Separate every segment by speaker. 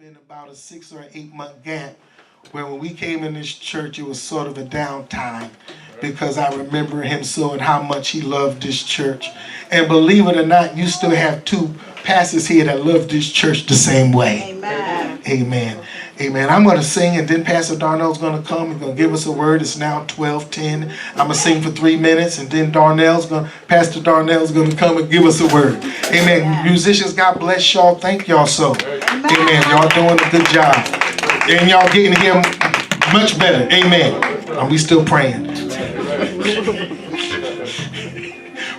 Speaker 1: been about a 6 or 8 month gap where when we came in this church, it was sort of a downtime because I remember him so and how much he loved this church. And believe it or not, you still have 2 pastors here that love this church the same way.
Speaker 2: Amen.
Speaker 1: Amen. Amen. I'm going to sing, and then Pastor Darnell's going to come. He's going to give us a word. It's now 12:10. I'm going to sing for 3 minutes, and then Pastor Darnell's going to come and give us a word. Amen.
Speaker 2: Amen.
Speaker 1: Musicians, God bless y'all. Thank y'all so. Amen. Y'all doing a good job. And y'all getting here much better. Amen. And we still praying.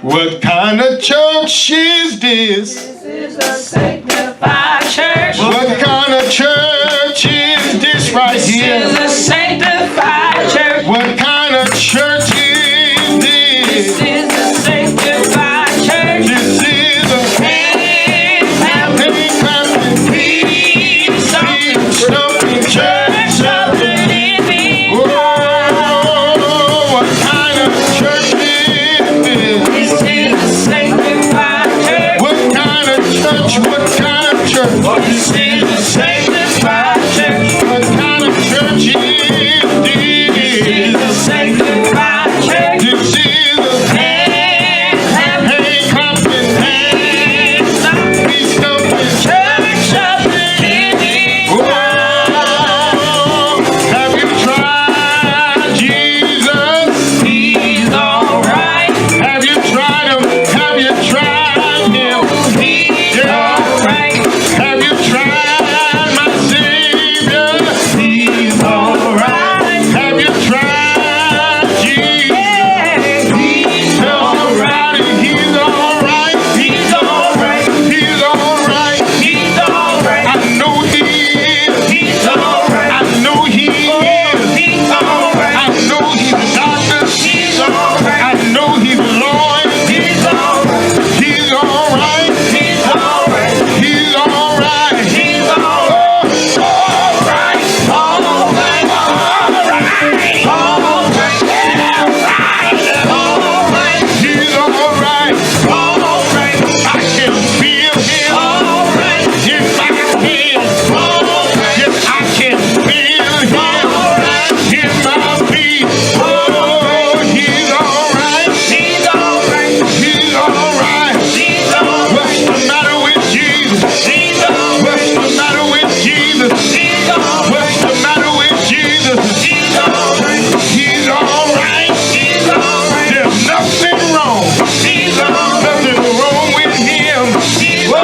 Speaker 1: What kind of church is this?
Speaker 2: This is a sanctified church.
Speaker 1: What kind of church is this right here?
Speaker 2: This is a sanctified church.
Speaker 1: What kind of church is this?
Speaker 2: This is a sanctified church.
Speaker 1: This is a
Speaker 2: Hand clapping, feet stomping church of the living God.
Speaker 1: what kind of church is this?
Speaker 2: This is a sanctified church.
Speaker 1: What kind of church? What kind of church?
Speaker 2: This is a sanctified church.
Speaker 1: What kind of church is
Speaker 2: This is
Speaker 1: this?
Speaker 2: a sanctified church.
Speaker 1: This is a
Speaker 2: Hand clapping,
Speaker 1: hand clapping,
Speaker 2: feet stomping
Speaker 1: feet stomping
Speaker 2: church of the living God.
Speaker 1: Have you tried Jesus?
Speaker 2: He's alright.
Speaker 1: Have you tried him? Have you tried him?
Speaker 2: He's
Speaker 1: Yeah.
Speaker 2: alright.
Speaker 1: Have you tried my Savior?
Speaker 2: He's alright.
Speaker 1: Have you tried Jesus?
Speaker 2: Yeah, he's alright.
Speaker 1: He's alright.
Speaker 2: He's alright.
Speaker 1: He's alright.
Speaker 2: He's alright.
Speaker 1: I know he is.
Speaker 2: He's alright.
Speaker 1: I know he is.
Speaker 2: He's alright.
Speaker 1: I know he's a doctor.
Speaker 2: He's alright.
Speaker 1: I know he's a Lord.
Speaker 2: He's alright.
Speaker 1: He's alright.
Speaker 2: He's alright.
Speaker 1: He's alright.
Speaker 2: He's alright. Alright. Alright. Alright. Alright. Yeah, right. Alright.
Speaker 1: He's alright.
Speaker 2: Alright.
Speaker 1: I can feel him
Speaker 2: Alright.
Speaker 1: in my hands.
Speaker 2: Alright.
Speaker 1: Yes, I can feel him in my feet. Oh, he's alright.
Speaker 2: He's alright.
Speaker 1: He's alright.
Speaker 2: He's alright.
Speaker 1: What's the matter with Jesus?
Speaker 2: He's
Speaker 1: What's
Speaker 2: alright.
Speaker 1: the matter with Jesus?
Speaker 2: He's alright.
Speaker 1: What's the matter with Jesus?
Speaker 2: He's alright.
Speaker 1: He's alright.
Speaker 2: He's alright.
Speaker 1: There's nothing wrong.
Speaker 2: He's alright.
Speaker 1: Nothing wrong with him.
Speaker 2: He's
Speaker 1: Oh,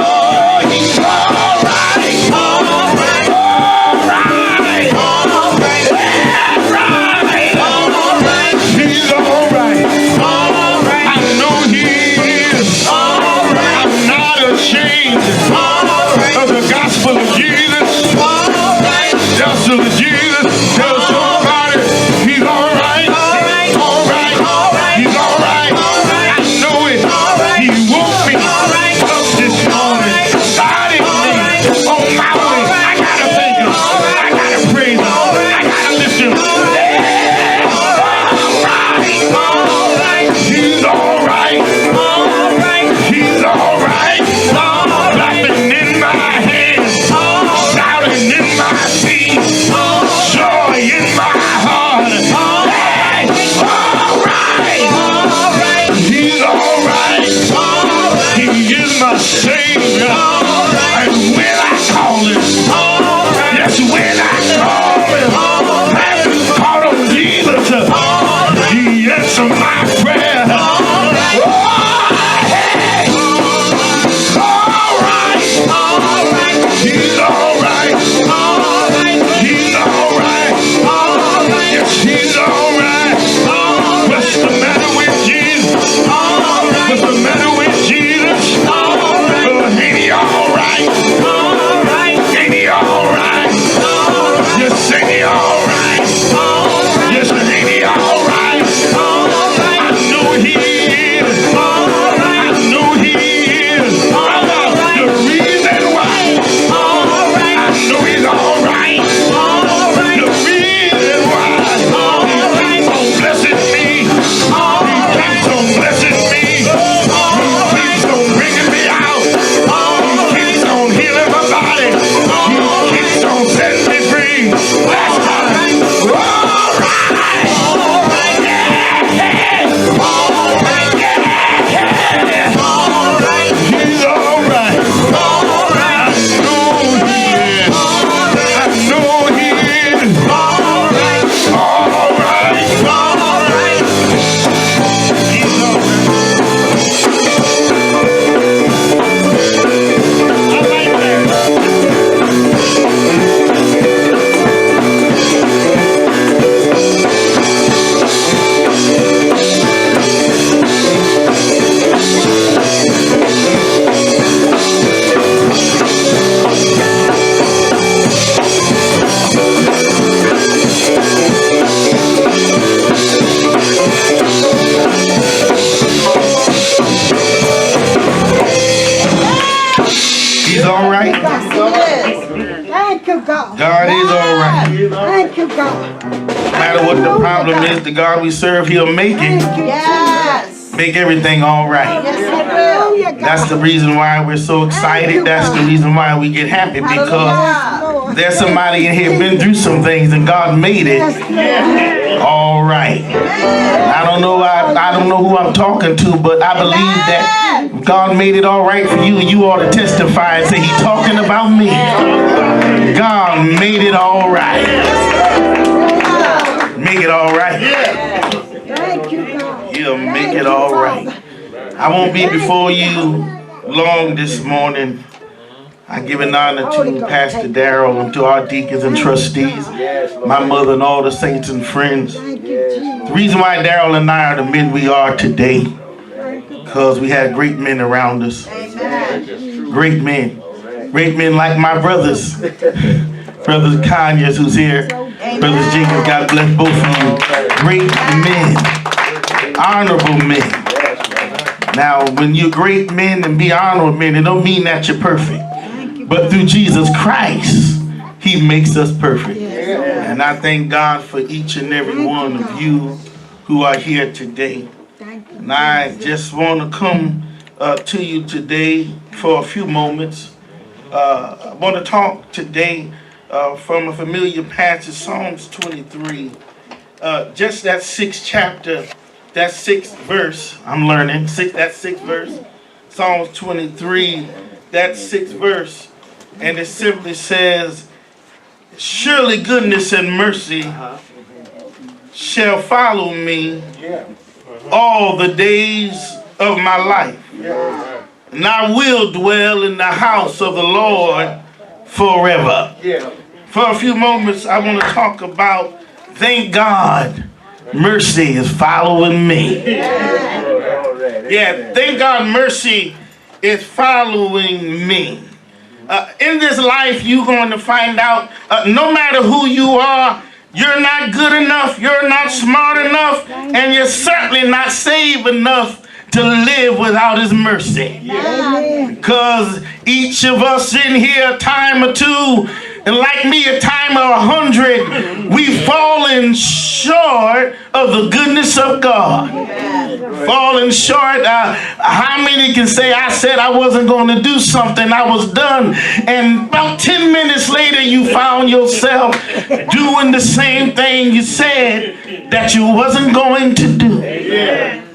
Speaker 1: he's alright.
Speaker 2: alright. Alright. Alright. Yeah, right. Alright.
Speaker 1: He's alright.
Speaker 2: Alright.
Speaker 1: I know he is.
Speaker 2: Alright.
Speaker 1: I'm not ashamed
Speaker 2: Alright.
Speaker 1: of the gospel of Jesus.
Speaker 2: Alright.
Speaker 1: Gospel of Jesus. Tell somebody he's alright.
Speaker 2: Alright.
Speaker 1: Alright.
Speaker 2: Alright.
Speaker 1: He's alright.
Speaker 2: Alright.
Speaker 1: I know it.
Speaker 2: Alright.
Speaker 1: He woke me
Speaker 2: Alright.
Speaker 1: up this morning. Started me on my way. I gotta thank him. I gotta praise him. I gotta lift him. Yeah. Alright.
Speaker 2: Alright.
Speaker 1: He's alright.
Speaker 2: Alright.
Speaker 1: He's alright. Clapping in my hands. Shouting in my feet. Joy in my heart. Hey, alright.
Speaker 2: Alright.
Speaker 1: He's alright. He is my Savior. And when I call him, yes, when I call him, I call on Jesus. He answered my prayer. Oh, hey. Alright. He's alright. He's alright. Yes, he's alright. What's the matter with Jesus? What's the matter with Jesus? Oh, ain't he alright? No matter what the problem is, the God we serve, He'll make it.
Speaker 3: Yes.
Speaker 1: Make everything all right.
Speaker 3: Yes, He will.
Speaker 1: That's the reason why we're so excited. That's the reason why we get happy, because
Speaker 3: Hallelujah.
Speaker 1: there's somebody in here been through some things and God made it all right. I don't know who I'm talking to, but I believe that God made it all right for you, and you ought to testify and say, He's talking about me. God made it all right. Make it all right.
Speaker 3: Thank you, God.
Speaker 1: He'll make it all right. I won't be before you long this morning. I give an honor to Pastor Darrell and to our deacons and trustees, my mother and all the saints and friends. The reason why Darrell and I are the men we are today, because we had great men around us. Great men. Great men like my brothers. Brothers Conyers, who's here. Brothers Jenkins, God bless both of you. Great men. Honorable men. Now, when you're great men and be honorable men, it don't mean that you're perfect. But through Jesus Christ, He makes us perfect. And I thank God for each and every one of you who are here today. And I just want to come to you today for a few moments. I want to talk today from a familiar passage, Psalms 23. Just that 6th chapter, that 6th verse, I'm learning, that 6th verse, Psalms 23, that 6th verse. And it simply says, surely goodness and mercy shall follow me all the days of my life. And I will dwell in the house of the Lord forever. For a few moments, I want to talk about, thank God, mercy is following me. Yeah, thank God, mercy is following me. In this life, you're going to find out, no matter who you are, you're not good enough, you're not smart enough, and you're certainly not saved enough to live without His mercy. Because each of us in here, a time or two, and like me, a time of 100, we've fallen short of the goodness of God. Fallen short. How many can say, I said I wasn't going to do something, I was done, and about 10 minutes later you found yourself doing the same thing you said that you wasn't going to do.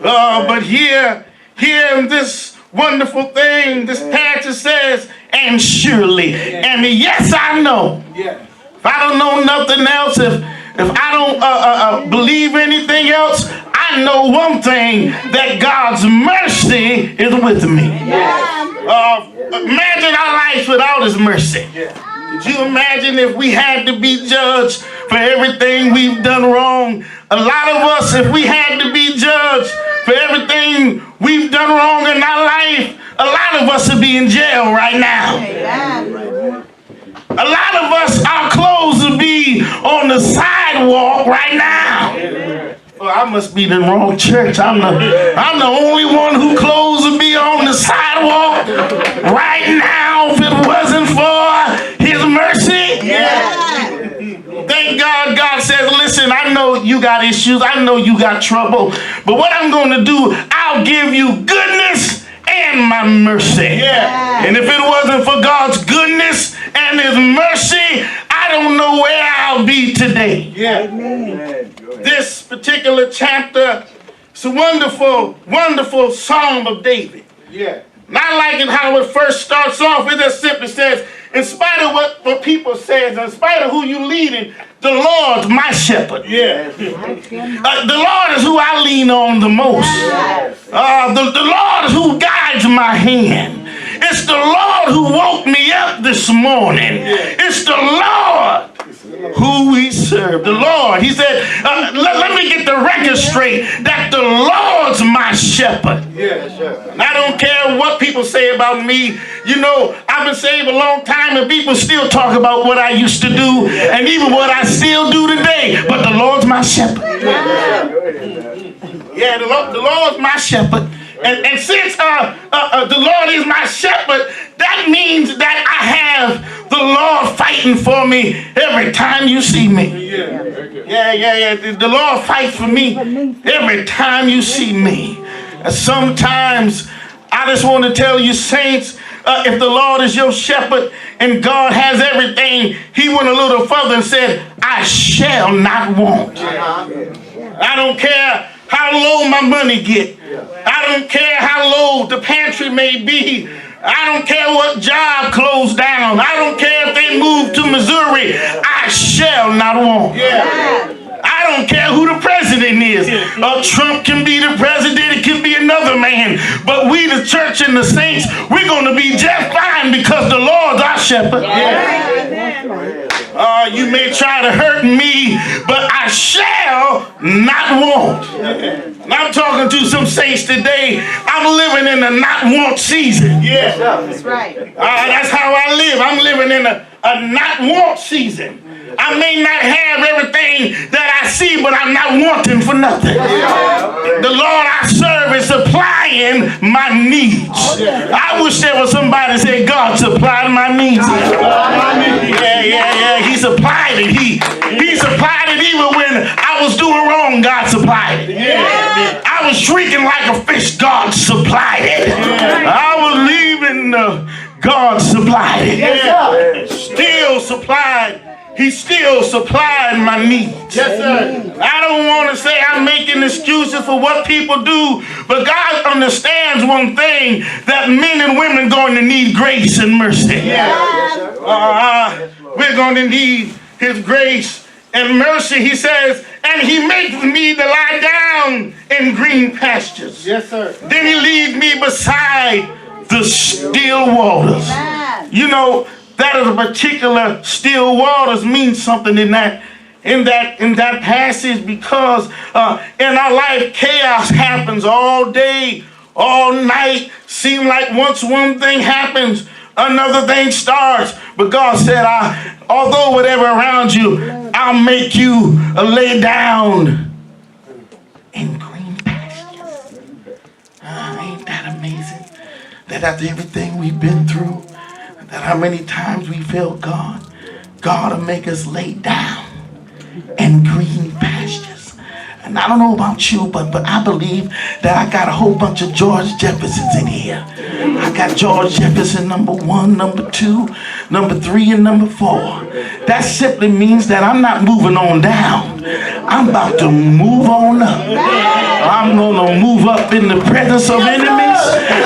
Speaker 1: But here in this wonderful thing, this passage says, and surely, and yes, I know. If I don't know nothing else, if I don't believe anything else, I know one thing, that God's mercy is with me. Imagine our lives without His mercy. Could you imagine if we had to be judged for everything we've done wrong? A lot of us, if we had to be judged for everything we've done wrong in our life, a lot of us would be in jail right now. A lot of us, our clothes would be on the sidewalk right now. Well, I must be in the wrong church. I'm the only one whose clothes would be on the sidewalk right now if it wasn't for His mercy. Thank God, God says, listen, I know you got issues. I know you got trouble. But what I'm going to do, I'll give you goodness and my mercy. And if it wasn't for God's goodness and His mercy, I don't know where I'll be today. This particular chapter, it's a wonderful, wonderful Psalm of David. And I like it how it first starts off. It just simply says, in spite of what people say, in spite of who you leading, the Lord's my shepherd. The Lord is who I lean on the most. The Lord is who guides my hand. It's the Lord who woke me up this morning. It's the Lord who we serve. The Lord, He said, let me get the record straight, that the Lord's my shepherd. And I don't care what people say about me. You know, I've been saved a long time and people still talk about what I used to do and even what I still do today. But the Lord's my shepherd. The Lord's my shepherd. And since the Lord is my shepherd, that means that I have the Lord fighting for me every time you see me. Yeah. The Lord fights for me every time you see me. And sometimes I just want to tell you, saints, if the Lord is your shepherd and God has everything, he went a little further and said, I shall not want. I don't care how low my money get. I don't care how low the pantry may be. I don't care what job closed down. I don't care if they moved to Missouri. I shall not want. I don't care who the president is. Trump can be the president. It can be another man. But we, the church and the saints, we're going to be just fine because the Lord's our shepherd. You may try to hurt me, but I shall not want. And I'm talking to some saints today. I'm living in a not want season.
Speaker 3: That's right.
Speaker 1: That's how I live. I'm living in a not want season. I may not have everything that I see, but I'm not wanting for nothing. The Lord I serve is supplying my needs. I wish there was somebody that said, God supplied my needs. Yeah. He supplied it. He supplied it even when I was doing wrong. God supplied it. I was drinking like a fish. God supplied it. I was leaving. God supplied it. Still supplied. He still supplied my needs. Yes, sir. I don't want to say I'm making excuses for what people do, but God understands one thing, that men and women are going to need grace and mercy. We're going to need his grace and mercy. He says, and he makes me to lie down in green pastures. Yes, sir. Then he leads me beside the still waters. You know, that is a particular still waters means something in that passage, because in our life chaos happens all day, all night. Seem like once one thing happens, another thing starts. But God said, although whatever around you, I'll make you lay down in green pastures. Ain't that amazing? That after everything we've been through, that how many times we felt God will make us lay down in green pastures. And I don't know about you, but I believe that I got a whole bunch of George Jeffersons in here. I got George Jefferson number 1, number 2, number 3, and number 4. That simply means that I'm not moving on down. I'm about to move on up. I'm going to move up in the presence of enemies.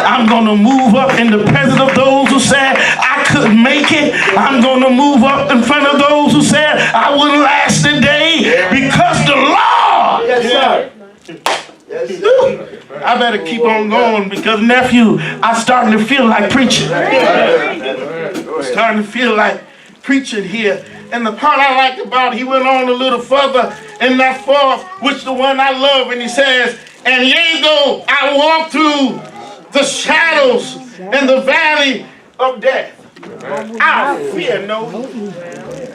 Speaker 1: I'm going to move up in the presence of those who said I couldn't make it. I'm going to move up in front of those who said I wouldn't last a day, because the Lord. Yes, sir. I better keep on going, because, nephew, I'm starting to feel like preaching. I'm starting to feel like preaching here. And the part I liked about it, he went on a little further in that 4th, which the one I love, and he says, and yea, though I walk through the shadows and the valley of death, I fear no evil.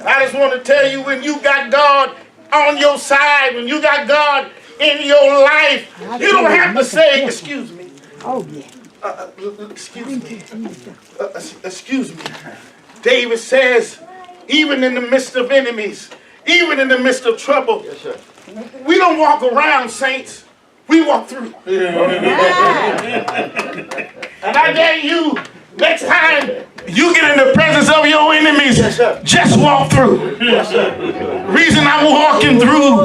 Speaker 1: I just want to tell you, when you got God on your side, when you got God in your life, you don't have to say, excuse me. Excuse me. David says, even in the midst of enemies, even in the midst of trouble, we don't walk around, saints. We walk through. And I dare you, next time you get in the presence of your enemies, just walk through. Reason I'm walking through,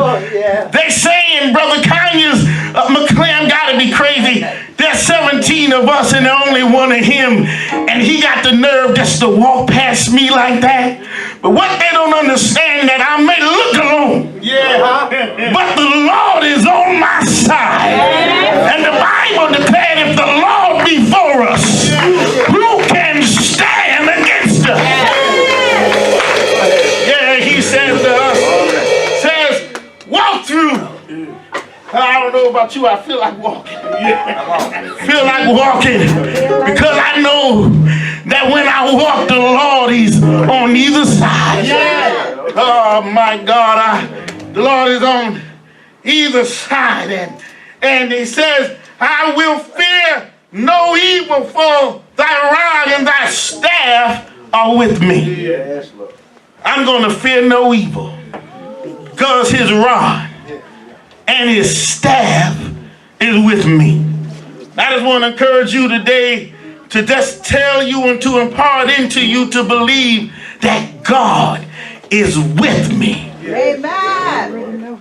Speaker 1: they saying Brother Kanye's McClam got to be crazy. There's 17 of us and only one of him, and he got the nerve just to walk past me like that. But what they don't understand, that I may look alone, but the Lord is on my side. And the Bible declared, if the Lord be for us, who can stand against us? He says, walk through. I don't know about you, I feel like walking. Feel like walking, because I know that when I walk, the Lord, he's on either side. Oh my God, the Lord is on either side. And he says, I will fear no evil, for thy rod and thy staff are with me. I'm going to fear no evil, because his rod and his staff is with me. I just want to encourage you today to just tell you and to impart into you to believe that God is with me.
Speaker 3: Amen.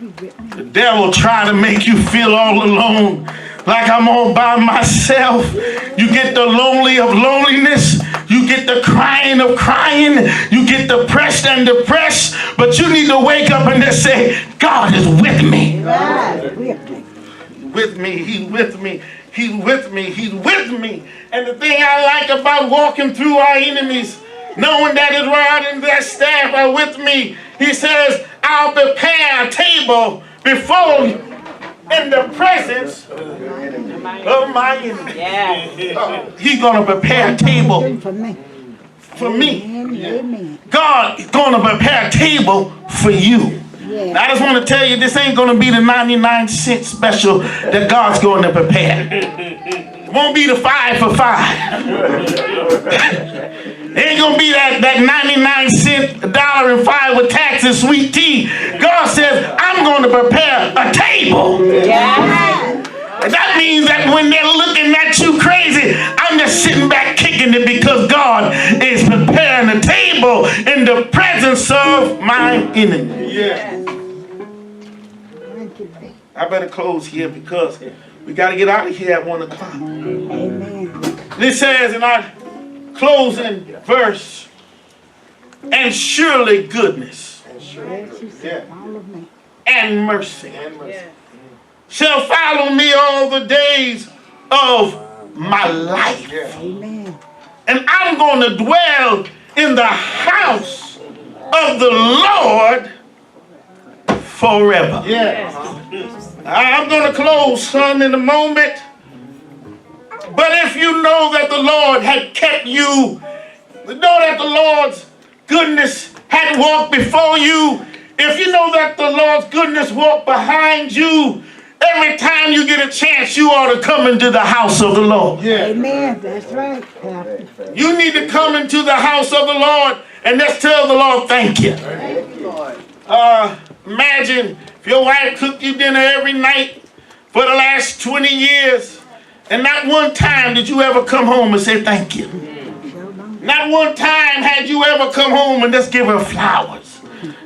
Speaker 1: The devil try to make you feel all alone, like I'm all by myself. You get the lonely of loneliness. You get the crying of crying. You get depressed and depressed. But you need to wake up and just say, God is with me. With me. He's with me. He's with me. He's with me. And the thing I like about walking through our enemies, knowing that his rod and that staff are with me, he says, I'll prepare a table before you in the presence of my enemy. He's going to prepare a table for me. God is going to prepare a table for you. I just want to tell you, this ain't going to be the 99-cent special that God's going to prepare. It won't be the 5 for $5. It ain't going to be that 99-cent $1.05 with tax and sweet tea. God says, I'm going to prepare a table. And that means that when they're looking at you crazy, I'm just sitting back kicking it because God is preparing a table in the presence of my enemy. I better close here because we got to get out of here at 1 o'clock. This says in our closing verse, and surely goodness and mercy shall follow me all the days of my life. And I'm going to dwell in the house of the Lord forever. I'm going to close, son, in a moment. But if you know that the Lord had kept you, know that the Lord's goodness had walked before you, if you know that the Lord's goodness walked behind you, every time you get a chance, you ought to come into the house of the Lord.
Speaker 3: Amen. That's right.
Speaker 1: You need to come into the house of the Lord and just tell the Lord, thank you. Imagine if your wife cooked you dinner every night for the last 20 years, and not one time did you ever come home and say thank you. Not one time had you ever come home and just give her flowers.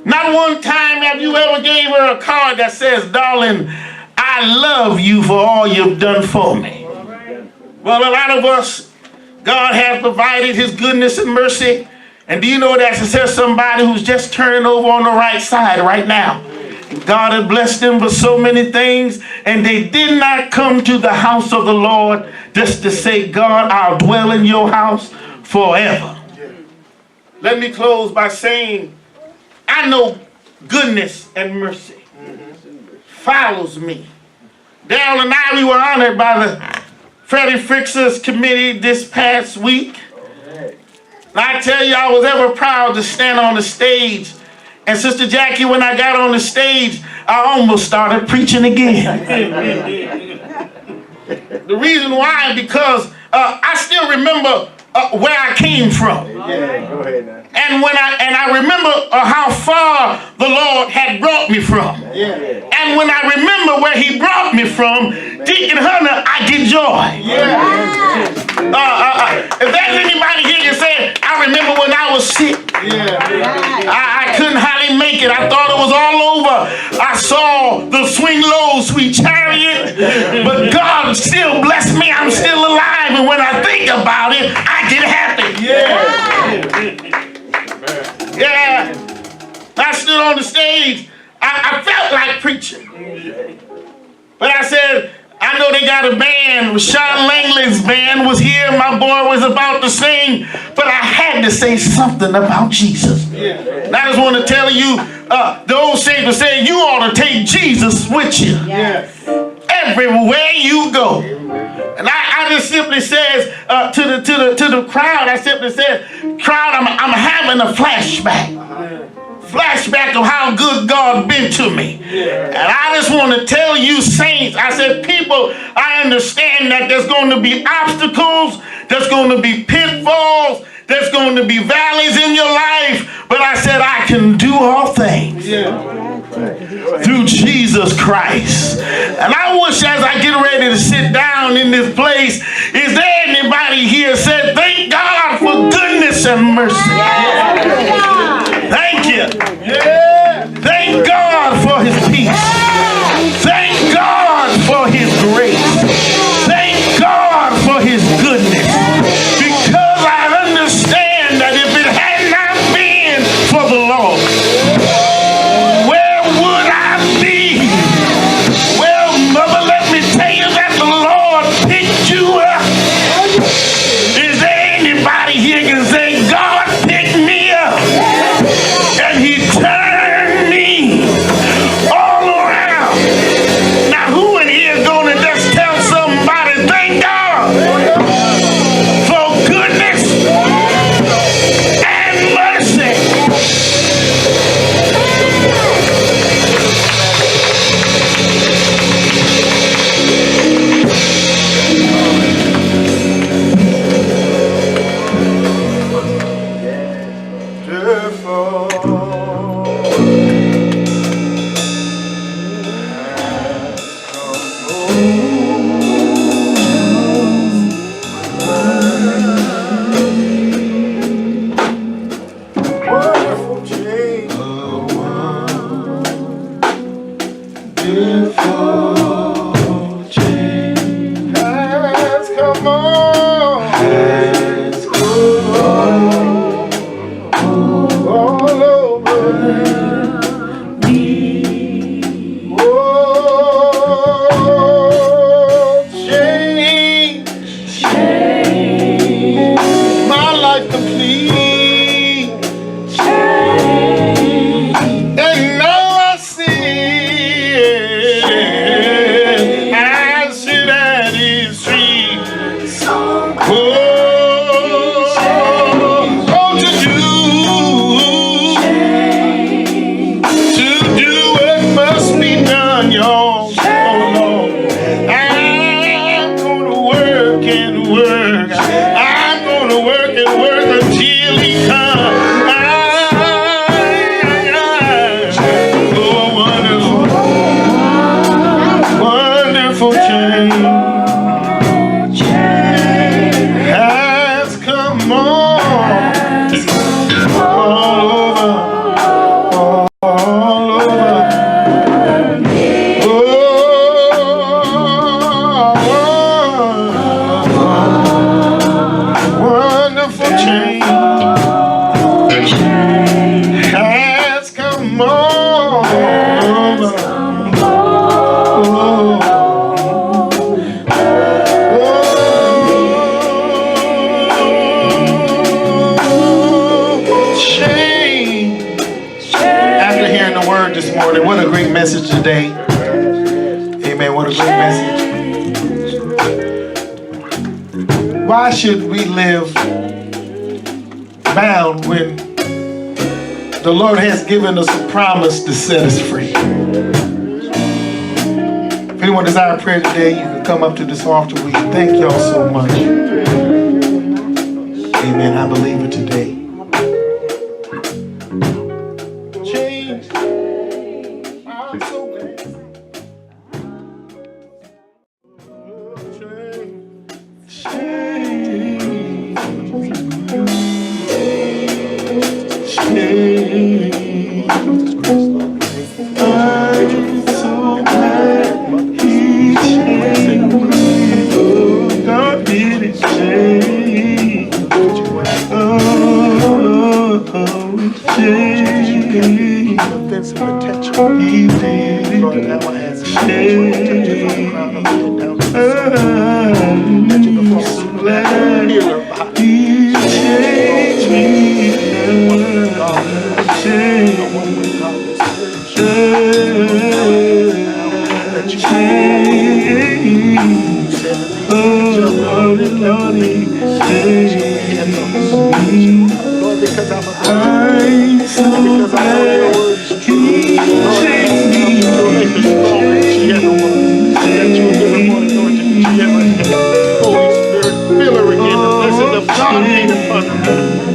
Speaker 1: Not one time have you ever gave her a card that says, darling, I love you for all you've done for me. Well, a lot of us, God has provided his goodness and mercy. And do you know that it says somebody who's just turning over on the right side right now? God had blessed them with so many things, and they did not come to the house of the Lord just to say, God, I'll dwell in your house forever. Let me close by saying, I know goodness and mercy follows me. Darrell and I, we were honored by the Freddie Fixers Committee this past week. And I tell you, I was ever proud to stand on the stage. And Sister Jackie, when I got on the stage, I almost started preaching again. The reason why, because I still remember where I came from.
Speaker 4: Go ahead now.
Speaker 1: And I remember how far the Lord had brought me from. And when I remember where he brought me from, Deacon Hunter, I get joy. If there's anybody here that say, I remember when I was sick. I couldn't hardly make it. I thought it was all over. I saw the swing low, sweet chariot. But God still blessed me. I'm still alive. And when I think about it, I get happy. I stood on the stage. I felt like preaching. But I said, I know they got a band. Sean Langley's band was here. My boy was about to sing. But I had to say something about Jesus. And I just want to tell you, the old saint was saying, you ought to take Jesus with you. Everywhere you go. And I just simply says to the crowd, I simply said, crowd, I'm having a flashback of how good God been to me. And I just want to tell you saints, I said, people, I understand that there's going to be obstacles, there's going to be pitfalls, There's going to be valleys in your life, but I said I can do all things through Jesus Christ. And I wish as I get ready to sit down in this place, is there anybody here said, thank God for goodness and mercy? Thank you. Thank God for his peace. Thank God for his grace. Thank God for his goodness. Because I understand that if it had not been for the Lord, where would I be? Well, mother, let me tell you that the Lord picked you up. Is there anybody here can say, God picked me up and he turned me all around? Now, who in here is going to just tell somebody, thank God for goodness and mercy? Wonderful change. Beautiful change has come on. Has come all over me. Oh, change, my life complete. And now I see it. I sit at his feet. Oh, to do what must be done, y'all. Oh, Lord. I'm gonna work and work. I'm gonna work and work until he comes. Oh, wonderful change has come on all over. Wonderful change has come on over. After hearing the word this morning, what a great message today. Amen. What a great message. Why should we live bound when the Lord has given us a promise to set us free? If anyone desires prayer today, you can come up to this altar. We thank y'all so much. Amen. I believe it today. Change. I'm so glad. Holy Spirit, fill her again. The blessings of God be upon her.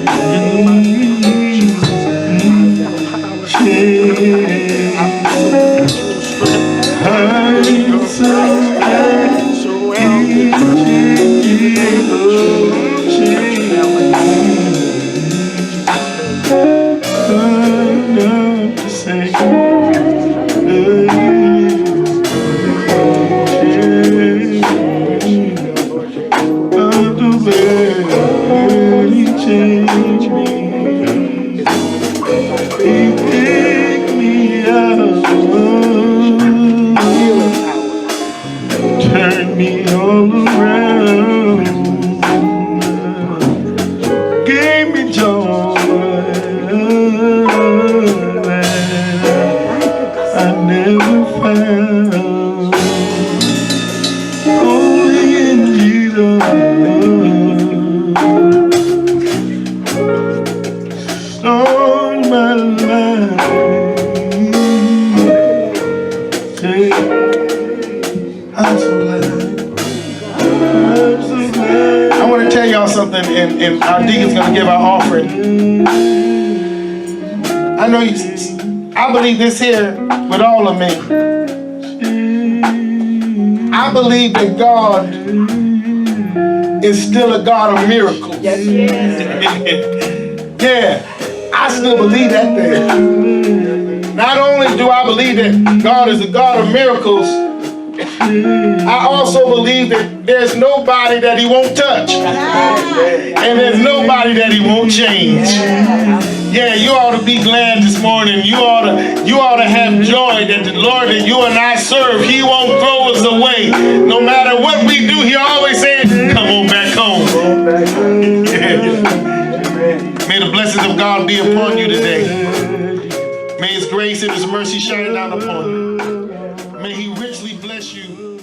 Speaker 1: all around. Gave me joy I never found. Only in Jesus. All my life. Say, I'm so glad. I'm so glad. I want to tell y'all something, and our deacon's going to give our offering. I know I believe this here with all of me. I believe that God is still a God of miracles.
Speaker 2: Yes,
Speaker 1: Yeah, I still believe that thing. Not only do I believe that God is a God of miracles, I also believe that there's nobody that He won't touch. And there's nobody that He won't change. Yeah, you ought to be glad this morning. You ought to have joy that the Lord that you and I serve, He won't throw us away. No matter what we do, He always says, come on back home. May the blessings of God be upon you today. May His grace and His mercy shine down upon you. May He richly bless you.